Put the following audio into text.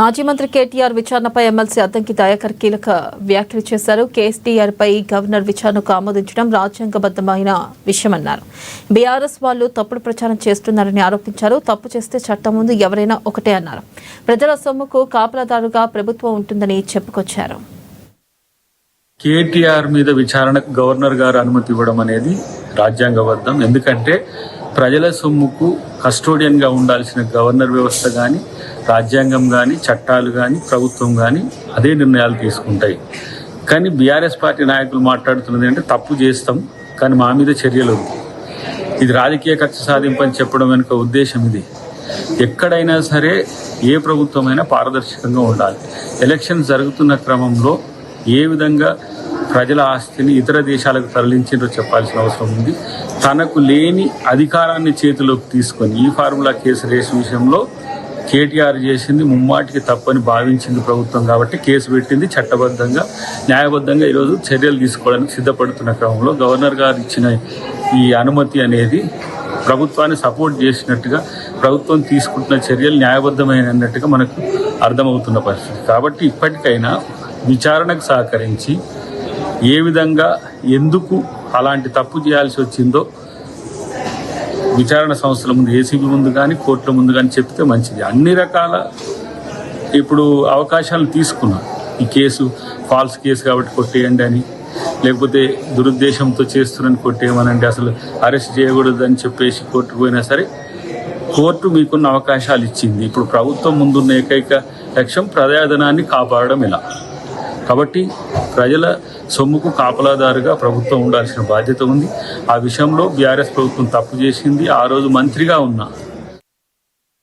మాజీ మంత్రి కేటీఆర్ విచారణపై ఎమ్మెల్సీ అద్దంకి దయాకర్ కీలక వ్యాఖ్యలు చేశారు. కేసీఆర్ పై గవర్నర్ విచారణకు ఆమోదించడం రాజ్యాంగబద్ధమైన విషయమన్నారు. బీఆర్ఎస్ వాళ్ళు తప్పుడు ప్రచారం చేస్తున్నారని ఆరోపించారు. తప్పు చేస్తే చట్టం ముందు ఎవరైనా ఒకటే అన్నారు. ప్రజల సొమ్ముకు కాపలాదారుగా ప్రభుత్వం ఉంటుందని చెప్పుకొచ్చారు. కేటీఆర్ మీద విచారణకు గవర్నర్ గారు అనుమతి ఇవ్వడం అనేది రాజ్యాంగబద్ధం. ఎందుకంటే ప్రజల సొమ్ముకు కస్టోడియన్గా ఉండాల్సిన గవర్నర్ వ్యవస్థ కానీ, రాజ్యాంగం కానీ, చట్టాలు కానీ, ప్రభుత్వం కానీ అదే నిర్ణయాలు తీసుకుంటాయి. కానీ బీఆర్ఎస్ పార్టీ నాయకులు మాట్లాడుతున్నది అంటే తప్పు చేస్తాం కానీ మా మీద చర్యలు ఉంది. ఇది రాజకీయ కక్ష సాధింపని చెప్పడం వెనుక ఉద్దేశం ఇది. ఎక్కడైనా సరే ఏ ప్రభుత్వమైనా పారదర్శకంగా ఉండాలి. ఎలక్షన్ జరుగుతున్న క్రమంలో ఏ విధంగా ప్రజల ఆస్తిని ఇతర దేశాలకు తరలించిందో చెప్పాల్సిన అవసరం ఉంది. తనకు లేని అధికారాన్ని చేతిలోకి తీసుకొని ఈ ఫార్ములా కేసు రేసు విషయంలో కేటీఆర్ చేసింది ముమ్మాటికి తప్పని భావించింది ప్రభుత్వం. కాబట్టి కేసు పెట్టింది. చట్టబద్ధంగా న్యాయబద్ధంగా ఈరోజు చర్యలు తీసుకోవడానికి సిద్ధపడుతున్న క్రమంలో గవర్నర్ గారు ఇచ్చిన ఈ అనుమతి అనేది ప్రభుత్వాన్ని సపోర్ట్ చేసినట్టుగా, ప్రభుత్వం తీసుకుంటున్న చర్యలు న్యాయబద్ధమైనట్టుగా మనకు అర్థమవుతున్న పరిస్థితి. కాబట్టి ఇప్పటికైనా విచారణకు సహకరించి ఏ విధంగా ఎందుకు అలాంటి తప్పు చేయాల్సి వచ్చిందో విచారణ సంస్థల ముందు, ఏసీబీ ముందు కానీ, కోర్టుల ముందు కానీ చెప్తే మంచిది. అన్ని రకాల ఇప్పుడు అవకాశాలు తీసుకున్నాం. ఈ కేసు ఫాల్స్ కేసు కాబట్టి కొట్టేయండి అని, లేకపోతే దురుద్దేశంతో చేస్తున్నారని కొట్టేయమనండి, అసలు అరెస్ట్ చేయకూడదని చెప్పేసి కోర్టుకు పోయినా సరే కోర్టు మీకున్న అవకాశాలు ఇచ్చింది. ఇప్పుడు ప్రభుత్వం ముందున్న ఏకైక లక్ష్యం ప్రజాధనాన్ని కాపాడడం ఇలా. కాబట్టి ప్రజల సొమ్ముకు కాపలాదారుగా ప్రభుత్వం ఉండాల్సిన బాధ్యత ఉంది. ఆ విషయంలో బీఆర్ఎస్ ప్రభుత్వం తప్పు చేసింది. ఆ రోజు మంత్రిగా ఉన్న